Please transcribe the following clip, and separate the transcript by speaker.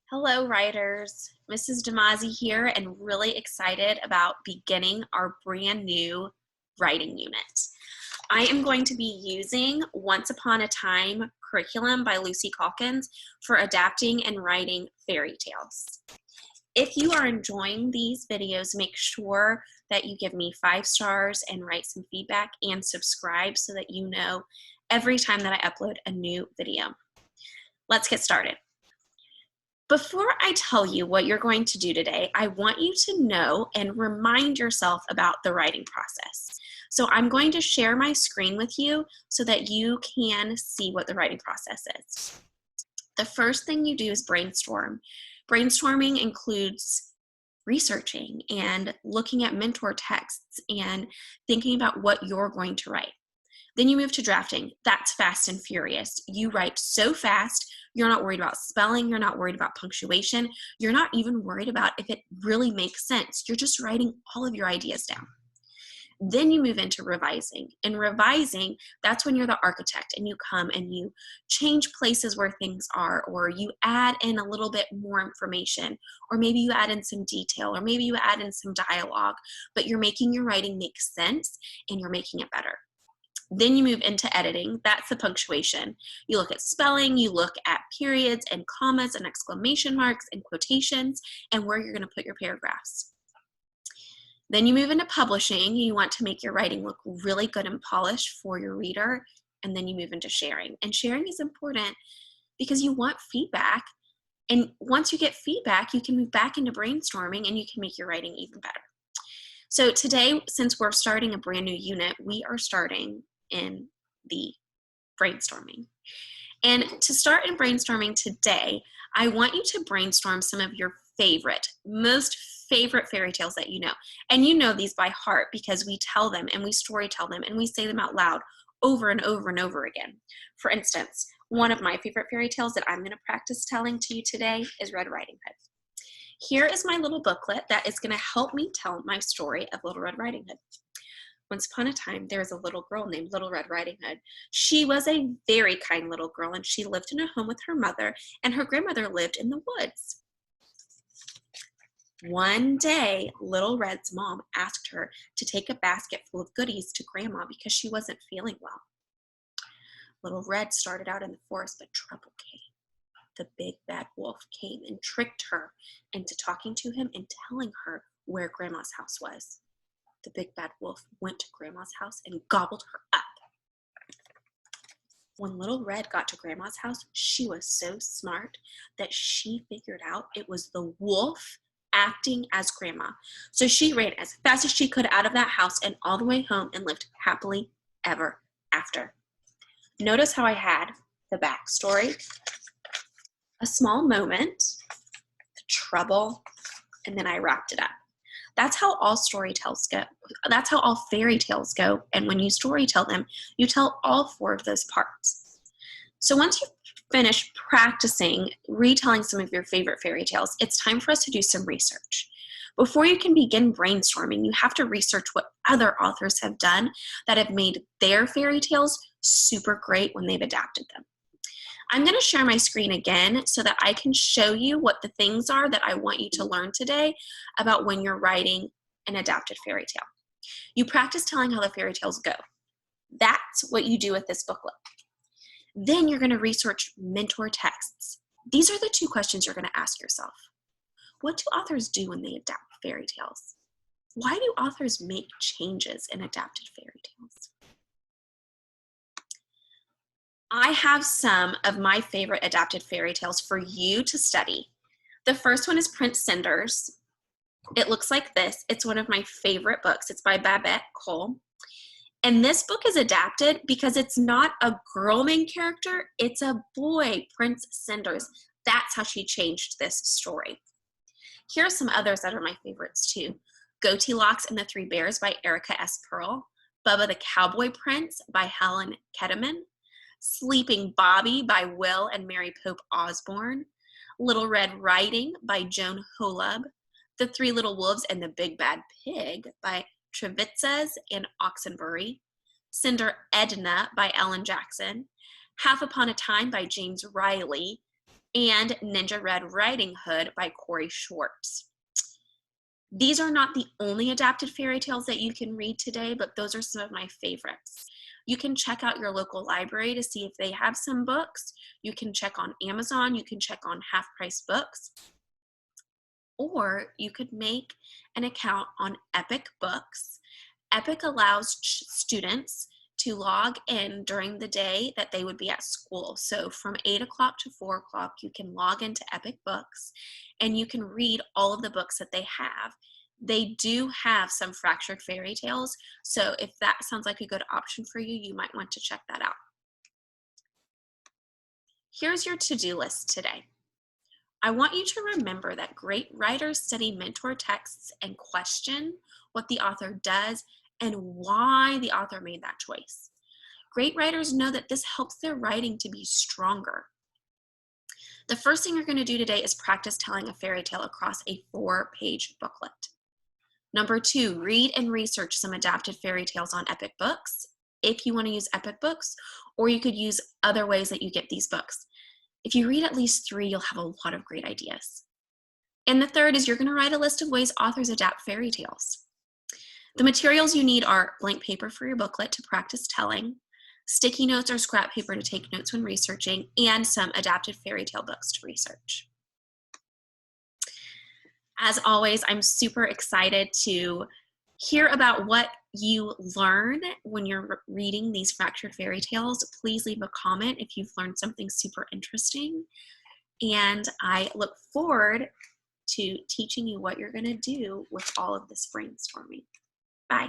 Speaker 1: Hello, writers. Mrs. Damazzi here, and really excited about beginning our brand new writing unit. I am going to be using Once Upon a Time curriculum by Lucy Calkins for adapting and writing fairy tales. If you are enjoying these videos, make sure that you give me 5 stars and write some feedback and subscribe so that you know every time that I upload a new video. Let's get started. Before I tell you what you're going to do today, I want you to know and remind yourself about the writing process. So I'm going to share my screen with you so that you can see what the writing process is. The first thing you do is brainstorm. Brainstorming includes researching and looking at mentor texts and thinking about what you're going to write. Then you move to drafting. That's fast and furious. You write so fast, you're not worried about spelling, you're not worried about punctuation, you're not even worried about if it really makes sense. You're just writing all of your ideas down. Then you move into revising. In revising, that's when you're the architect and you come and you change places where things are, or you add in a little bit more information, or maybe you add in some detail, or maybe you add in some dialogue, but you're making your writing make sense and you're making it better. Then you move into editing. That's the punctuation. You look at spelling, you look at periods and commas and exclamation marks and quotations and where you're going to put your paragraphs. Then you move into publishing. You want to make your writing look really good and polished for your reader. And then you move into sharing. And sharing is important because you want feedback. And once you get feedback, you can move back into brainstorming and you can make your writing even better. So today, since we're starting a brand new unit, we are starting in the brainstorming. And to start in brainstorming today, I want you to brainstorm some of your most favorite fairy tales that you know. And you know these by heart because we tell them and we story tell them and we say them out loud over and over and over again. For instance, one of my favorite fairy tales that I'm going to practice telling to you today is Red Riding Hood. Here is my little booklet that is going to help me tell my story of Little Red Riding Hood. Once upon a time, there was a little girl named Little Red Riding Hood. She was a very kind little girl, and she lived in a home with her mother, and her grandmother lived in the woods. One day, Little Red's mom asked her to take a basket full of goodies to Grandma because she wasn't feeling well. Little Red started out in the forest, but trouble came. The big bad wolf came and tricked her into talking to him and telling her where Grandma's house was. The big bad wolf went to Grandma's house and gobbled her up. When Little Red got to Grandma's house, she was so smart that she figured out it was the wolf acting as Grandma. So she ran as fast as she could out of that house and all the way home and lived happily ever after. Notice how I had the backstory, a small moment, the trouble, and then I wrapped it up. That's how all story tales go. That's how all fairy tales go. And when you story tell them, you tell all 4 of those parts. So once you've finished practicing retelling some of your favorite fairy tales, it's time for us to do some research. Before you can begin brainstorming, you have to research what other authors have done that have made their fairy tales super great when they've adapted them. I'm going to share my screen again so that I can show you what the things are that I want you to learn today about when you're writing an adapted fairy tale. You practice telling how the fairy tales go. That's what you do with this booklet. Then you're going to research mentor texts. These are the 2 questions you're going to ask yourself. What do authors do when they adapt fairy tales? Why do authors make changes in adapted fairy tales? I have some of my favorite adapted fairy tales for you to study. The first one is Prince Cinders. It looks like this. It's one of my favorite books. It's by Babette Cole. And this book is adapted because it's not a girl main character, it's a boy, Prince Cinders. That's how she changed this story. Here are some others that are my favorites too. Goldilocks and the 3 Bears by Erica S. Pearl. Bubba the Cowboy Prince by Helen Ketterman. Sleeping Bobby by Will and Mary Pope Osborne. Little Red Riding by Joan Holub. The 3 Little Wolves and the Big Bad Pig by Trevitzes and Oxenbury. Cinder Edna by Ellen Jackson. Half Upon a Time by James Riley. and Ninja Red Riding Hood by Corey Schwartz. These are not the only adapted fairy tales that you can read today, but those are some of my favorites. You can check out your local library to see if they have some books. You can check on Amazon. You can check on Half Price Books. Or you could make an account on Epic Books. Epic allows students to log in during the day that they would be at school. So from 8 o'clock to 4 o'clock, you can log into Epic Books and you can read all of the books that they have. They do have some fractured fairy tales, so if that sounds like a good option for you, you might want to check that out. Here's your to-do list today. I want you to remember that great writers study mentor texts and question what the author does and why the author made that choice. Great writers know that this helps their writing to be stronger. The first thing you're going to do today is practice telling a fairy tale across a 4-page booklet. Number 2, read and research some adapted fairy tales on Epic Books, if you want to use Epic Books, or you could use other ways that you get these books. If you read at least 3, you'll have a lot of great ideas. And the third is you're going to write a list of ways authors adapt fairy tales. The materials you need are blank paper for your booklet to practice telling, sticky notes or scrap paper to take notes when researching, and some adapted fairy tale books to research. As always, I'm super excited to hear about what you learn when you're reading these fractured fairy tales. Please leave a comment if you've learned something super interesting. And I look forward to teaching you what you're going to do with all of this brainstorming. Bye.